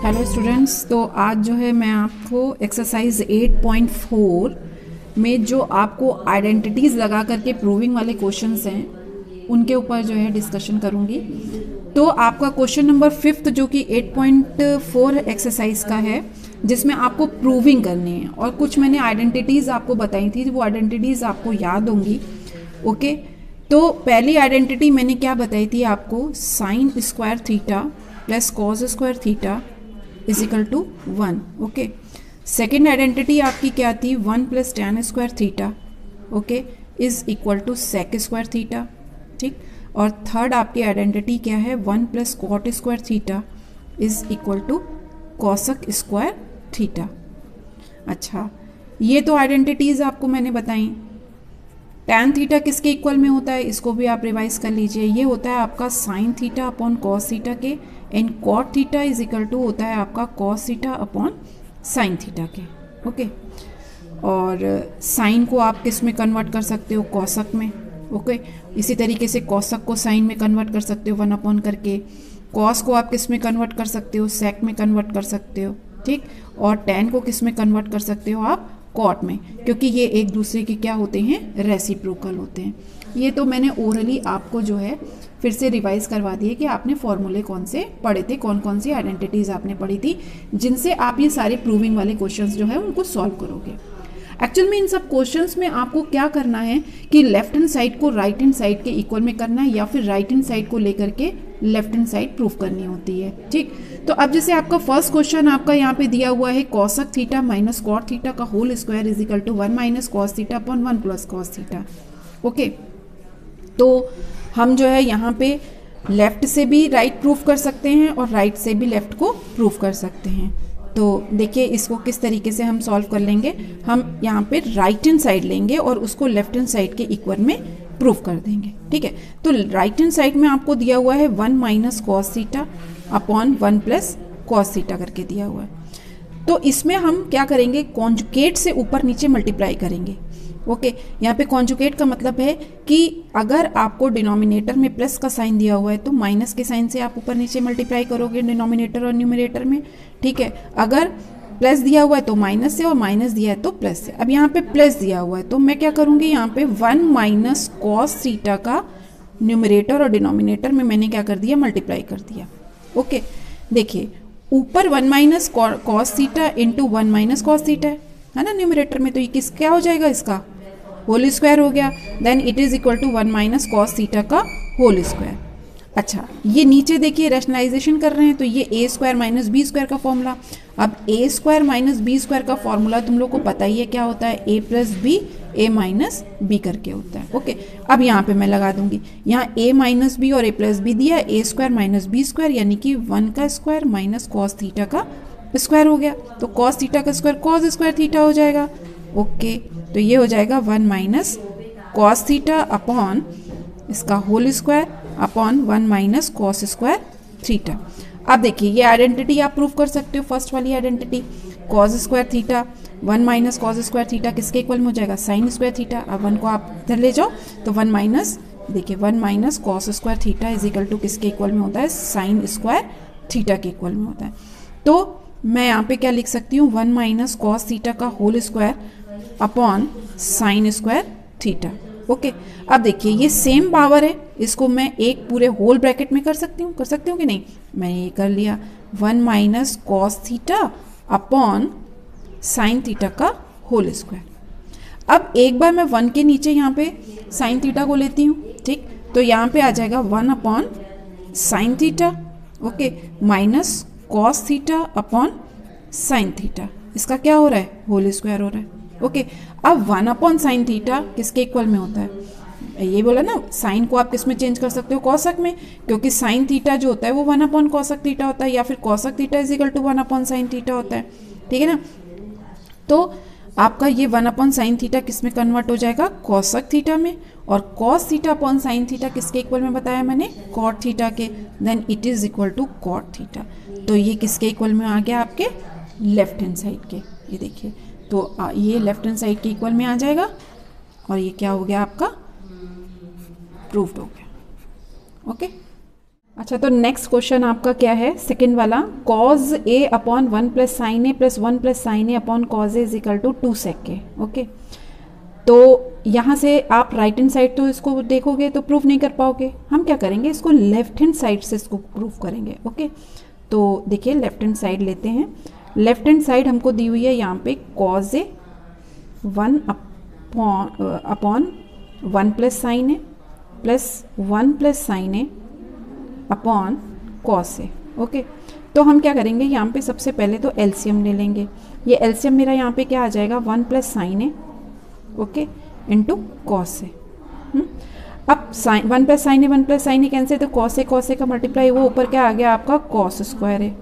Hello students, तो आज जो है मैं आपको एक्सरसाइज 8.4 में जो आपको आइडेंटिटीज़ लगा करके प्रूविंग वाले क्वेश्चंस हैं उनके ऊपर जो है डिस्कशन करूंगी। तो आपका क्वेश्चन नंबर 5 जो कि 8.4 एक्सरसाइज का है, जिसमें आपको प्रूविंग करनी है और कुछ मैंने आइडेंटिटीज़ आपको बताई थी, वो आइडेंटिटीज़ आपको याद होंगी। ओके, तो पहली आइडेंटिटी मैंने क्या बताई थी आपको, sine square theta plus cos square theta is equal to 1। Okay, second identity आपकी क्या थी, 1 plus tan square theta okay is equal to sec square theta. ठीक, और थर्ड आपकी आइडेंटिटी क्या है, 1 plus cot square theta is equal to cosec square theta. अच्छा, ये तो आइडेंटिटीज आपको मैंने बताई। टैन थीटा किसके इक्वल में होता है, इसको भी आप रिवाइज कर लीजिए। ये होता है आपका sine theta upon cos theta के, and cot theta is equal to होता है आपका cos theta upon sine theta के। ओके, और साइन को आप किस में कन्वर्ट कर सकते हो, कॉसक में। ओके, इसी तरीके से कॉसक को साइन में कन्वर्ट कर सकते हो 1 अपॉन करके। कॉस को आप किस में कन्वर्ट कर सकते हो, सेक में कन्वर्ट कर सकते हो। ठीक, और टैन को किस में कन्वर्ट कर सकते हो आप, कॉट में, क्योंकि ये एक दूसरे के क्या होते हैं, रेसिप्रोकल होते हैं। ये तो मैंने ओरली आपको जो है फिर से रिवाइज करवा दिए कि आपने फॉर्मूले कौन से पढ़े थे, कौन कौन सी आइडेंटिटीज आपने पढ़ी थी, जिनसे आप ये सारे प्रूविंग वाले क्वेश्चंस जो है उनको सॉल्व करोगे। एक्चुअल में इन सब क्वेश्चंस में आपको क्या करना है कि लेफ्ट हैंड साइड को राइट हैंड साइड के इक्वल में करना है, या फिर राइट हैंड साइड को लेकर के लेफ्ट हैंड साइड प्रूव करनी होती है। ठीक, तो अब जैसे आपका फर्स्ट क्वेश्चन आपका यहाँ पे दिया हुआ है, cosec theta minus cot theta का whole square is equal to 1 minus cos theta upon 1 plus cos theta. Okay, तो हम जो है यहाँ पे लेफ्ट से भी राइट प्रूफ कर सकते हैं और राइट से भी लेफ्ट को प्रूफ कर सकते हैं। तो देखिए इसको किस तरीके से हम सॉल्व कर लेंगे। हम यहाँ पे राइट हैंड साइड लेंगे और उसको लेफ्ट हैंड साइड के इक्वल में प्रूफ कर देंगे। ठीक है, तो राइट हैंड साइड में आपको दिया हुआ है 1 minus cos theta upon 1 plus cos theta करके दिया हुआ है। तो इसमें हम क्या करेंगे, कॉन्जुगेट से ऊपर नीचे मल्टीप्लाई करेंगे। ओके, यहाँ पे कॉन्जुगेट का मतलब है कि अगर आपको डिनोमिनेटर में प्लस का साइन दिया हुआ है तो माइनस के साइन से आप ऊपर नीचे मल्टीप्लाई करोगे डिनोमिनेटर और न्यूमरेटर में। ठीक है, अगर प्लस दिया हुआ है तो माइनस से, और माइनस दिया है तो प्लस से। अब यहाँ पे प्लस दिया हुआ है तो मैं क्या करूँगी, यहाँ पे 1 माइनस कॉस थीटा का न्यूमरेटर और डिनोमिनेटर में मैंने क्या कर दिया, मल्टीप्लाई कर दिया। ओके, देखिए ऊपर 1 minus cos theta into 1 minus cos theta है ना न्यूमरेटर में, तो ये किस क्या हो जाएगा, इसका होल स्क्वायर हो गया। Then it is equal to 1 minus cos theta का होल स्क्वायर। अच्छा, ये नीचे देखिए रैशनलाइजेशन कर रहे हैं तो ये ए स्क्वायर माइनस बी स्क्वायर का फॉर्मूला। अब ए स्क्वायर माइनस बी स्क्वायर का फॉर्मूला तुम लोग को पता ही है क्या होता है, ए प्लस बी ए माइनस बी करके होता है। ओके, अब यहाँ पे मैं लगा दूंगी, यहाँ ए माइनस बी और ए प्लस बी दिया, A square minus B square यानी कि 1 का स्क्वायर माइनस कॉस थीटा का स्क्वायर हो गया, तो कॉस थीटा का स्क्वायर कॉस स्क्वायर थीटा हो जाएगा। ओके, तो ये हो जाएगा 1 माइनस कॉस थीटा अपॉन इसका whole square upon 1 minus cos square theta. अब देखिए ये आइडेंटिटी आप प्रूव कर सकते हो, फर्स्ट वाली identity cos square theta 1 minus cos square theta किसके इक्वल में हो जाएगा, साइन स्क्वायर थीटा। अब 1 को आप इधर ले जाओ तो 1 माइनस, देखिए 1 minus cos square theta is equal to किसके इक्वल में होता है, साइन स्क्वायर थीटा के इक्वल में होता है। तो मैं यहाँ पे क्या लिख सकती हूँ, 1 माइनस कॉस थीटा का whole square upon sine square theta. Okay, अब देखिए ये सेम पावर है, इसको मैं एक पूरे होल ब्रैकेट में कर सकती हूँ कि नहीं, मैंने ये कर लिया 1 minus cos theta upon sine theta का होल स्क्वायर। अब एक बार मैं 1 के नीचे यहाँ पे साइन थीटा को लेती हूँ। ठीक, तो यहाँ पे आ जाएगा 1 upon sine theta, okay, minus cos theta upon sine theta, इसका क्या हो रहा है, होल स्क्वायर हो रहा है। ओके, अब 1 अपॉन साइन थीटा किसके इक्वल में होता है, ये बोला ना, साइन को आप किस में चेंज कर सकते हो, कॉसक में, क्योंकि साइन थीटा जो होता है वो 1 अपॉन कॉसक थीटा होता है, या फिर cosec theta is equal to 1 upon sine theta होता है। ठीक है ना, तो आपका ये 1 अपॉन साइन थीटा किस में कन्वर्ट हो जाएगा, कॉसक थीटा में, और cos theta upon sine theta किसके इक्वल में बताया मैंने, कॉट थीटा के। Then it is equal to cot theta, तो ये किसके इक्वल में आ गया, आपके लेफ्ट हैंड साइड के। ये देखिए, तो ये लेफ्ट हैंड साइड के इक्वल में आ जाएगा और ये क्या हो गया, आपका प्रूव्ड हो गया। ओके, अच्छा, तो नेक्स्ट क्वेश्चन आपका क्या है, सेकंड वाला, cos A upon 1 plus sine A plus 1 plus sine A upon cos A is equal to 2 sec A. Okay, तो यहाँ से आप राइट हैंड साइड तो इसको देखोगे तो प्रूफ नहीं कर पाओगे, हम क्या करेंगे, इसको लेफ्ट हैंड साइड से इसको प्रूफ करेंगे। ओके, तो देखिए लेफ्ट हैंड साइड लेते हैं। लेफ्ट हैंड साइड हमको दी हुई है यहाँ पे cause A 1 upon 1 plus sine A plus 1 plus sine A upon cos A. Okay, तो हम क्या करेंगे, यहाँ पे सबसे पहले तो एलसीएम ले लेंगे। ये एलसीएम मेरा यहाँ पे क्या आ जाएगा, 1 plus sine A, okay, into cos A. अब साइन 1 प्लस साइन ए 1 प्लस साइन ए कैंसिल, तो कॉस ए का मल्टीप्लाई वो ऊपर क्या आ गया आपका कॉस स्क्वायर है।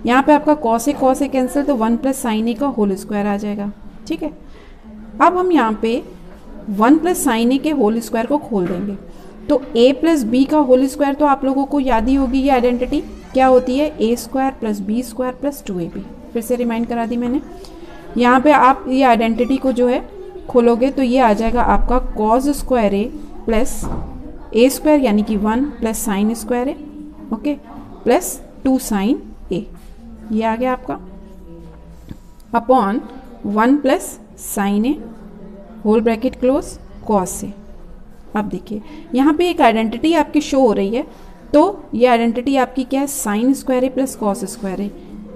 यहाँ पे आपका कॉस ए कैंसिल, तो 1 प्लस साइन ए का होल स्क्वायर आ जाएगा। ठीक है, अब हम यहाँ पे 1 प्लस साइन ए के होल स्क्वायर को खोल देंगे, तो a प्लस बी का होल स्क्वायर तो आप लोगों को याद ही होगी, ये आइडेंटिटी क्या होती है, a square plus B square plus 2ab। फिर से रिमाइंड करा दी मैंने। यहाँ पे आप ये आइडेंटिटी को जो है खोलोगे तो ये आ जाएगा आपका कॉज स्क्वायर ए प्लस ए स्क्वायर यानी कि 1 प्लस साइन स्क्वायर ए, ओके, प्लस 2 साइन ए, ये आ गया आपका, upon 1 plus sine A whole bracket close cos A. अब देखिए यहाँ पे एक आइडेंटिटी आपकी शो हो रही है, तो ये आइडेंटिटी आपकी क्या है, साइन स्क्वायर ए प्लस कॉस स्क्वायर ए।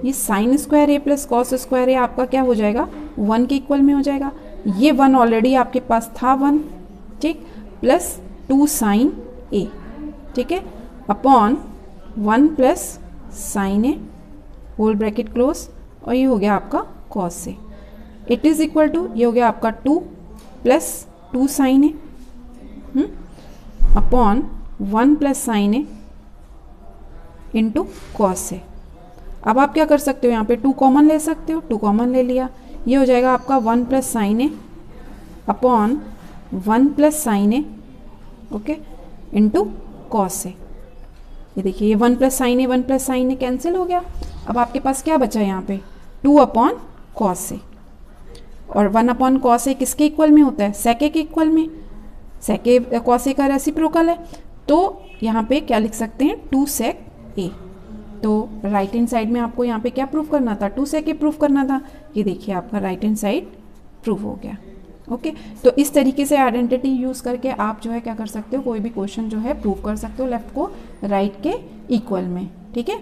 ये साइन स्क्वायर ए प्लस कॉस स्क्वायर ए आपका क्या हो जाएगा, 1 के इक्वल में हो जाएगा। ये 1 ऑलरेडी आपके पास था 1, ठीक, प्लस 2 साइन ए, ठीक है, upon 1 plus sine A whole bracket close, और ये हो गया आपका cos A. It is equal to, ये हो गया आपका 2 plus 2 sine A upon 1 plus sine A into cos A. अब आप क्या कर सकते हो, यहाँ पे 2 कॉमन ले सकते हो, 2 कॉमन ले लिया, ये हो जाएगा आपका 1 plus sine A upon 1 plus sine A, okay, into cos ए। ये देखिए ये 1 प्लस साइन ए कैंसिल हो गया। अब आपके पास क्या बचा यहाँ पे, 2 अपॉन कॉस ए, और 1 अपॉन कॉस ए किसके इक्वल में होता है, सेक ए के इक्वल में, सेक ए कॉस ए का रेसिप्रोकल है, तो यहाँ पे क्या लिख सकते हैं, 2 सेक ए। तो राइट हैंड साइड में आपको यहाँ पे क्या प्रूफ करना था, 2 सेक ए प्रूफ करना था। ये देखिए आपका राइट हैंड साइड प्रूफ हो गया। ओके, तो इस तरीके से आइडेंटिटी यूज़ करके आप जो है क्या कर सकते हो, कोई भी क्वेश्चन जो है प्रूफ कर सकते हो लेफ्ट को राइट के इक्वल में। ठीक है,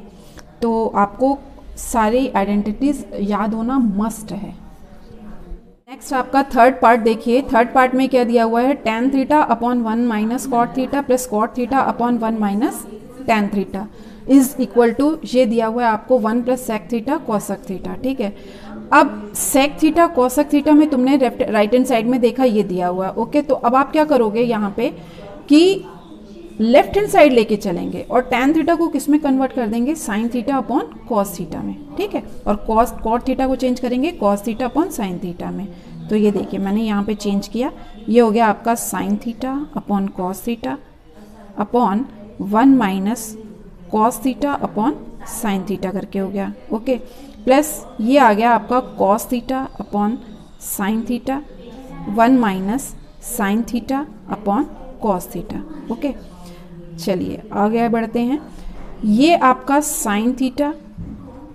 तो आपको सारी आइडेंटिटीज याद होना मस्ट है। नेक्स्ट आपका थर्ड पार्ट देखिए, थर्ड पार्ट में क्या दिया हुआ है, tan theta upon 1 minus cot theta plus cot theta upon 1 minus tan theta is equal to, ये दिया हुआ है आपको 1 plus sec theta cosec theta. ठीक है, अब सेक थीटा कॉसक थीटा में तुमने राइट हैंड साइड में देखा ये दिया हुआ है। ओके, तो अब आप क्या करोगे यहाँ पे कि लेफ्ट हैंड साइड लेके चलेंगे और tan थीटा को किस में कन्वर्ट कर देंगे, sign theta upon cos theta में। ठीक है, और कॉट थीटा को चेंज करेंगे cos theta upon sine theta में। तो ये देखिए मैंने यहाँ पे चेंज किया, ये हो गया आपका sine theta upon cos theta upon 1 minus cos theta upon sine theta करके हो गया। ओके, प्लस ये आ गया आपका cos theta upon sine theta 1 minus sign theta upon cos theta. Okay, चलिए आगे बढ़ते हैं। ये आपका साइन थीटा,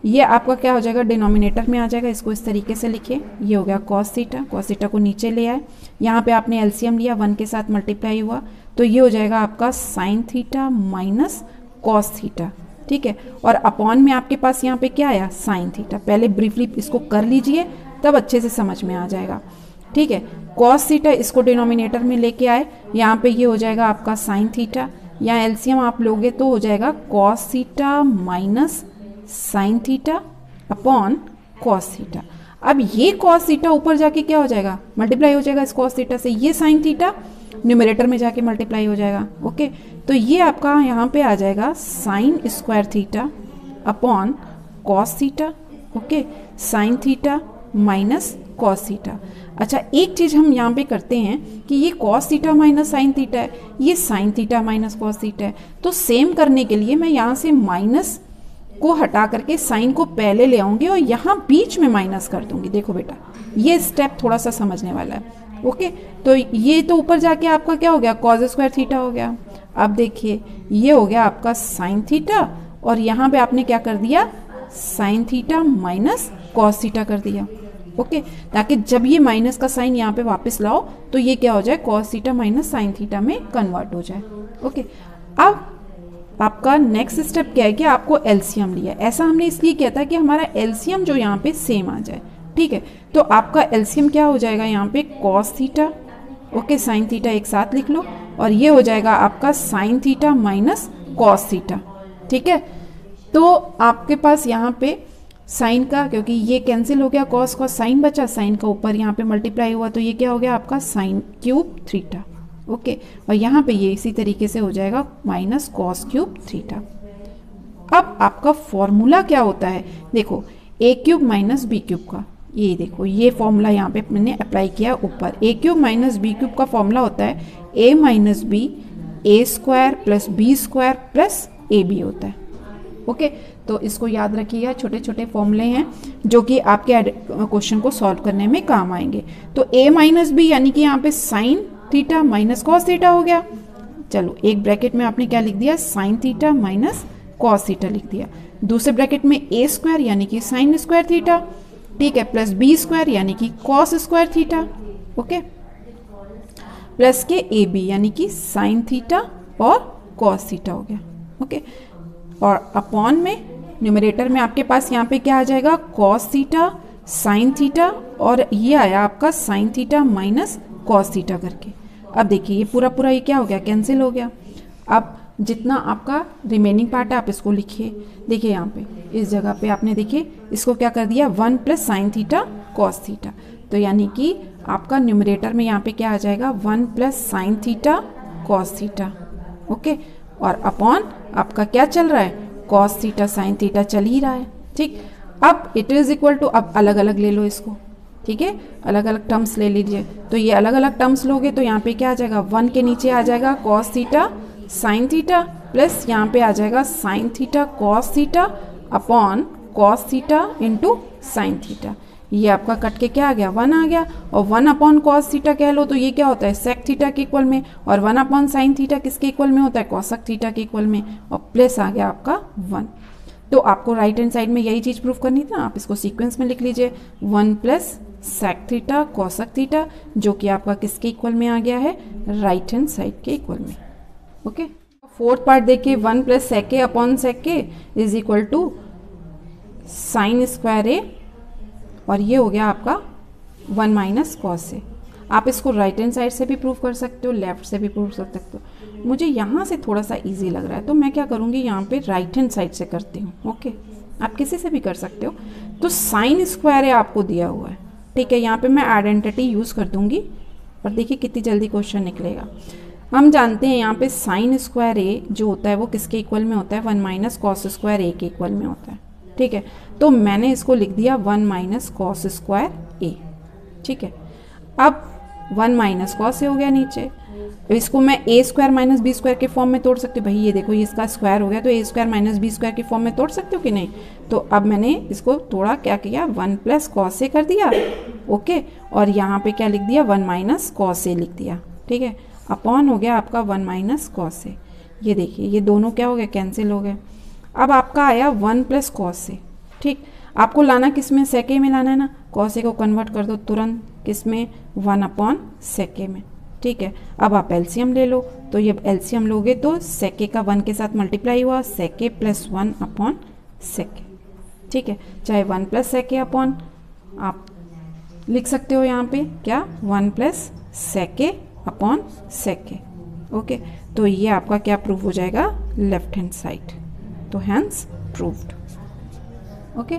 ये आपका क्या हो जाएगा, डिनोमिनेटर में आ जाएगा, इसको इस तरीके से लिखिए, ये हो गया कॉस थीटा को नीचे ले आए, यहाँ पे आपने एलसीएम लिया, 1 के साथ मल्टीप्लाई हुआ, तो ये हो जाएगा आपका sine theta minus cos theta. ठीक है, और अपॉन में आपके पास यहाँ पे क्या आया, साइन थीटा। पहले ब्रीफली इसको कर लीजिए तब अच्छे से समझ में आ जाएगा। ठीक है, कॉस थीटा इसको डिनोमिनेटर में लेके आए, यहाँ पे ये हो जाएगा आपका साइन थीटा, यहाँ एलसीएम आप लोगे तो हो जाएगा cos theta minus sign theta upon cos theta. अब ये कॉस थीटा ऊपर जाके क्या हो जाएगा, मल्टीप्लाई हो जाएगा इस कॉस थीटा से, ये साइन थीटा न्यूमरेटर में जाके मल्टीप्लाई हो जाएगा। ओके, तो ये आपका यहाँ पे आ जाएगा sign square theta upon cos theta. Okay, sine theta minus cos theta. अच्छा, एक चीज़ हम यहाँ पे करते हैं कि ये cos theta minus sine theta है, ये sine theta minus cos theta है, तो सेम करने के लिए मैं यहाँ से माइनस को हटा करके साइन को पहले ले आऊंगी और यहाँ बीच में माइनस कर दूंगी। देखो बेटा, ये स्टेप थोड़ा सा समझने वाला है। ओके, तो ये तो ऊपर जाके आपका क्या हो गया, कॉस स्क्वायर थीटा हो गया। अब देखिए ये हो गया आपका साइन थीटा और यहाँ पे आपने क्या कर दिया, sine theta minus cos theta कर दिया। ओके, ताकि जब ये माइनस का साइन यहाँ पे वापस लाओ तो ये क्या हो जाए, cos theta minus sine theta में कन्वर्ट हो जाए। ओके, अब आपका नेक्स्ट स्टेप क्या है कि आपको एलसीएम लिया। ऐसा हमने इसलिए किया था कि हमारा एलसीएम जो यहाँ पे सेम आ जाए। ठीक है, तो आपका एलसीएम क्या हो जाएगा यहाँ पे, cos theta, okay, sine theta एक साथ लिख लो और ये हो जाएगा आपका sine theta minus cos theta. ठीक है, तो आपके पास यहाँ पे साइन का, क्योंकि ये कैंसिल हो गया, कॉस कॉस साइन बचा, साइन का ऊपर यहाँ पे मल्टीप्लाई हुआ तो ये क्या हो गया आपका साइन क्यूब थीटा। ओके, और यहाँ पे ये इसी तरीके से हो जाएगा माइनस कॉस क्यूब थीटा। अब आपका फॉर्मूला क्या होता है, देखो ए क्यूब माइनस बी क्यूब का, ये देखो ये फॉर्मूला यहाँ पे मैंने अप्लाई किया ऊपर। A cube minus B cube का फॉर्मूला होता है A minus B A square plus B square plus A B होता है। ओके, तो इसको याद रखिएगा, छोटे छोटे फॉर्मूले हैं जो कि आपके क्वेश्चन को सॉल्व करने में काम आएंगे। तो ए माइनस बी यानी कि यहाँ पे sine theta minus cos theta हो गया। चलो एक ब्रैकेट में आपने क्या लिख दिया, sine theta minus cos theta लिख दिया। दूसरे ब्रैकेट में ए स्क्वायर यानी कि साइन स्क्वायर थीटा, ठीक है, प्लस बी स्क्वायर यानी कि cos square theta, okay, plus के ए बी यानी कि साइन थीटा और कॉस थीटा हो गया। ओके, और अपॉन में न्यूमरेटर में आपके पास यहाँ पे क्या आ जाएगा, कॉस थीटा साइन थीटा और ये आया आपका sine theta minus cos theta करके। अब देखिए ये पूरा पूरा ये क्या हो गया, कैंसिल हो गया। अब जितना आपका रिमेनिंग पार्ट है आप इसको लिखिए। देखिए यहाँ पे इस जगह पे आपने देखिए इसको क्या कर दिया, 1 plus sine theta cos theta, तो यानी कि आपका न्यूमरेटर में यहाँ पे क्या आ जाएगा, 1 plus sine theta cos theta. Okay, और अपॉन आपका क्या चल रहा है, कॉस थीटा साइन थीटा चल ही रहा है। ठीक, अब इट इज इक्वल टू, अब अलग अलग ले लो इसको, ठीक है, अलग अलग टर्म्स ले लीजिए। तो ये अलग अलग टर्म्स लोगे तो यहाँ पे क्या आ जाएगा, 1 के नीचे आ जाएगा cos theta sine theta plus यहाँ पे आ जाएगा sine theta cos theta upon cos theta into sine theta. ये आपका कट के क्या आ गया, 1 आ गया, और 1 अपॉन कॉस थीटा कह लो तो ये क्या होता है, सेक थीटा के इक्वल में, और 1 अपॉन साइन थीटा किसके इक्वल में होता है, कॉसक थीटा के इक्वल में, और प्लस आ गया आपका 1। तो आपको राइट हैंड साइड में यही चीज़ प्रूफ करनी थी ना, आप इसको सीक्वेंस में लिख लीजिए, 1 plus sec theta cosec theta, जो कि आपका किसके इक्वल में आ गया है, राइट हैंड साइड के इक्वल में। ओके, फोर्थ पार्ट देखिए, 1 plus sec A upon sec A is equal to sine square A, और ये हो गया आपका 1 माइनस कॉस ए। आप इसको राइट हैंड साइड से भी प्रूव कर सकते हो, लेफ्ट से भी प्रूव कर सकते हो। मुझे यहाँ से थोड़ा सा इजी लग रहा है तो मैं क्या करूँगी, यहाँ पे राइट हैंड साइड से करती हूँ। ओके, आप किसी से भी कर सकते हो। तो साइन स्क्वायर ए आपको दिया हुआ है, ठीक है, यहाँ पे मैं आइडेंटिटी यूज़ कर दूँगी और देखिए कितनी जल्दी क्वेश्चन निकलेगा। हम जानते हैं यहाँ पे साइन स्क्वायर ए जो होता है वो किसके इक्वल में होता है, 1 माइनस कॉस स्क्वायर ए के इक्वल में होता है। ठीक है, तो मैंने इसको लिख दिया 1 माइनस कॉस स्क्वायर ए। ठीक है, अब 1 माइनस कॉस ए हो गया नीचे, इसको मैं ए स्क्वायर माइनस बी स्क्वायर के फॉर्म में तोड़ सकती हूँ। भाई ये देखो ये इसका स्क्वायर हो गया, तो ए स्क्वायर माइनस बी स्क्वायर के फॉर्म में तोड़ सकते हो कि नहीं। तो अब मैंने इसको थोड़ा क्या किया, 1 प्लस कॉस ए कर दिया। ओके, और यहाँ पे क्या लिख दिया, 1 माइनस कॉस ए लिख दिया। ठीक है, अपॉन हो गया आपका 1 माइनस कॉस ए। ये देखिए ये दोनों क्या हो गए, कैंसिल हो गए। अब आपका आया 1 प्लस कॉस ए। ठीक, आपको लाना किस में, सेक ए में लाना है ना, कॉस ए को कन्वर्ट कर दो तुरंत किस में, 1 अपॉन सेक ए में। ठीक है, अब आप एलसीएम ले लो, तो ये एलसीएम लोगे तो सेक ए का 1 के साथ मल्टीप्लाई हुआ, सेक ए प्लस 1 अपॉन सेक ए। ठीक है, चाहे 1 प्लस सेक ए अपॉन आप लिख सकते हो यहाँ पे क्या, 1 plus sec A upon sec A. Okay, तो ये आपका क्या प्रूव हो जाएगा, लेफ्ट हैंड साइड। तो हैंस प्रूव्ड। ओके।